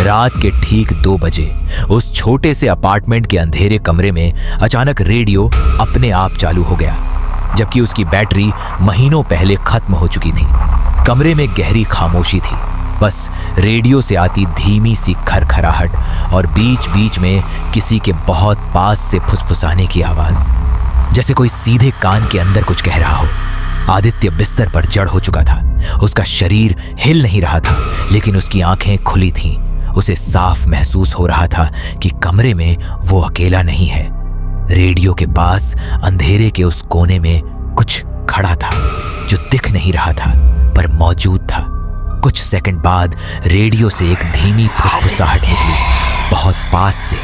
रात के ठीक 2 बजे उस छोटे से अपार्टमेंट के अंधेरे कमरे में अचानक रेडियो अपने आप चालू हो गया, जबकि उसकी बैटरी महीनों पहले खत्म हो चुकी थी। कमरे में गहरी खामोशी थी, बस रेडियो से आती धीमी सी खरखराहट और बीच बीच में किसी के बहुत पास से फुसफुसाने की आवाज, जैसे कोई सीधे कान के अंदर कुछ कह रहा हो। आदित्य बिस्तर पर जड़ हो चुका था। उसका शरीर हिल नहीं रहा था, लेकिन उसकी आंखें खुली थीं। उसे साफ महसूस हो रहा था कि कमरे में वो अकेला नहीं है। रेडियो के पास अंधेरे के उस कोने में कुछ खड़ा था, जो दिख नहीं रहा था पर मौजूद था। कुछ सेकंड बाद रेडियो से एक धीमी फुसफुसाहट निकली, बहुत पास से,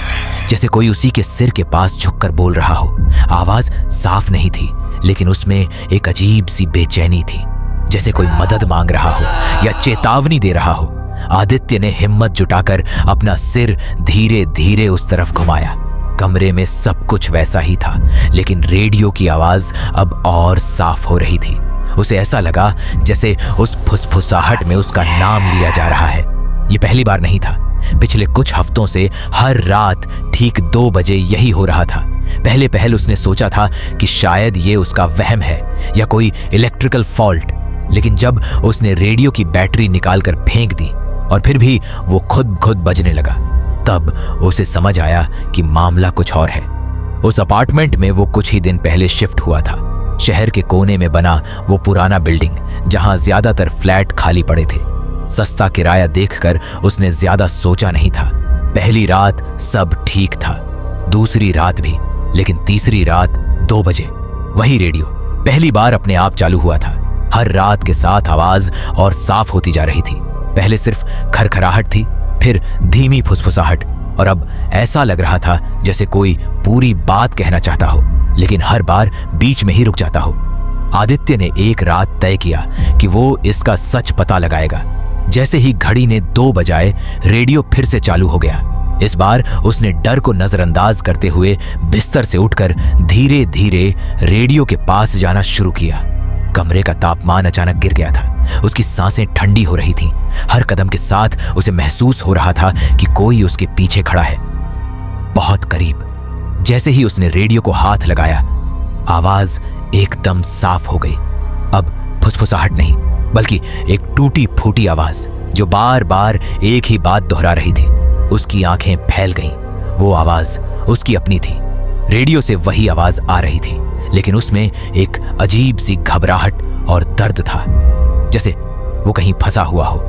जैसे कोई उसी के सिर के पास झुककर बोल रहा हो। आवाज साफ नहीं थी, लेकिन उसमें एक अजीब सी बेचैनी थी, जैसे कोई मदद मांग रहा हो या चेतावनी दे रहा हो। आदित्य ने हिम्मत जुटाकर अपना सिर धीरे धीरे उस तरफ घुमाया। कमरे में सब कुछ वैसा ही था, लेकिन रेडियो की आवाज अब और साफ हो रही थी। उसे ऐसा लगा जैसे उस फुसफुसाहट में उसका नाम लिया जा रहा है। ये पहली बार नहीं था। पिछले कुछ हफ्तों से हर रात ठीक 2 बजे यही हो रहा था। पहले पहल उसने सोचा था कि शायद ये उसका वहम है या कोई इलेक्ट्रिकल फॉल्ट, लेकिन जब उसने रेडियो की बैटरी निकालकर फेंक दी और फिर भी वो खुद बजने लगा, तब उसे समझ आया कि मामला कुछ और है। उस अपार्टमेंट में वो कुछ ही दिन पहले शिफ्ट हुआ था। शहर के कोने में बना वो पुराना बिल्डिंग, जहां ज्यादातर फ्लैट खाली पड़े थे। सस्ता किराया देखकर उसने ज्यादा सोचा नहीं था। पहली रात सब ठीक था, दूसरी रात भी, लेकिन तीसरी रात 2 बजे वही रेडियो पहली बार अपने आप चालू हुआ था। हर रात के साथ आवाज और साफ होती जा रही थी। पहले सिर्फ खरखराहट थी, फिर धीमी फुसफुसाहट, और अब ऐसा लग रहा था जैसे कोई पूरी बात कहना चाहता हो, लेकिन हर बार बीच में ही रुक जाता हो। आदित्य ने एक रात तय किया कि वो इसका सच पता लगाएगा। जैसे ही घड़ी ने 2 बजाए, रेडियो फिर से चालू हो गया। इस बार उसने डर को नजरअंदाज करते हुए बिस्तर से उठकर धीरे धीरे रेडियो के पास जाना शुरू किया। कमरे का तापमान अचानक गिर गया था। उसकी सांसें ठंडी हो रही थीं। हर कदम के साथ उसे महसूस हो रहा था कि कोई उसके पीछे खड़ा है, बहुत करीब। जैसे ही उसने रेडियो को हाथ लगाया, आवाज एकदम साफ हो गई। अब फुसफुसाहट नहीं, बल्कि एक टूटी फूटी आवाज जो बार बार एक ही बात दोहरा रही थी। उसकी आंखें फैल गईं। वो आवाज उसकी अपनी थी। रेडियो से वही आवाज आ रही थी, लेकिन उसमें एक अजीब सी घबराहट और दर्द था, जैसे वो कहीं फंसा हुआ हो।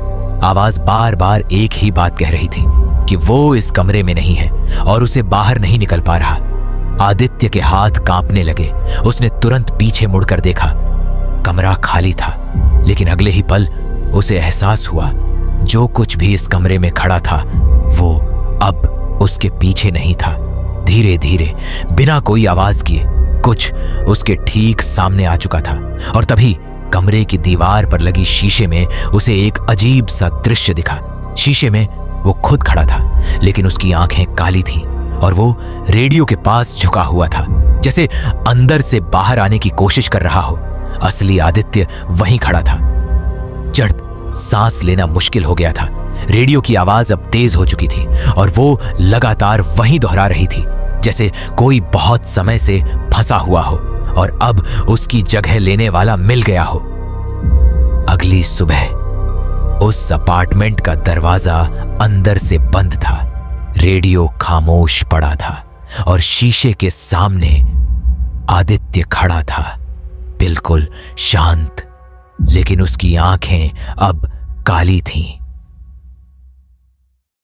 आवाज बार बार एक ही बात कह रही थी कि वो इस कमरे में नहीं है और उसे बाहर नहीं निकल पा रहा। आदित्य के हाथ कांपने लगे। उसने तुरंत पीछे मुड़कर देखा। कमरा खाली था, लेकिन अगले ही पल उसे एहसास हुआ जो कुछ भी इस कमरे में खड़ा था वो अब उसके पीछे नहीं था। धीरे धीरे बिना कोई आवाज किए कुछ उसके ठीक सामने आ चुका था, और तभी कमरे की दीवार पर लगी शीशे में उसे एक अजीब सा दृश्य दिखा। शीशे में वो खुद खड़ा था, लेकिन उसकी आंखें काली थीं और वो रेडियो के पास झुका हुआ था, जैसे अंदर से बाहर आने की कोशिश कर रहा हो। असली आदित्य वहीं खड़ा था। जड़ सांस लेना मुश्किल हो गया था। रेडियो की आवाज अब तेज हो चुकी थी और वो लगातार वहीं दोहरा रही थी, जैसे कोई बहुत समय से फंसा हुआ हो और अब उसकी जगह लेने वाला मिल गया हो। अगली सुबह उस अपार्टमेंट का दरवाजा अंदर से बंद था। रेडियो खामोश पड़ा था और शीशे के सामने आदित्य खड़ा था, बिल्कुल शांत, लेकिन उसकी आंखें अब काली थीं।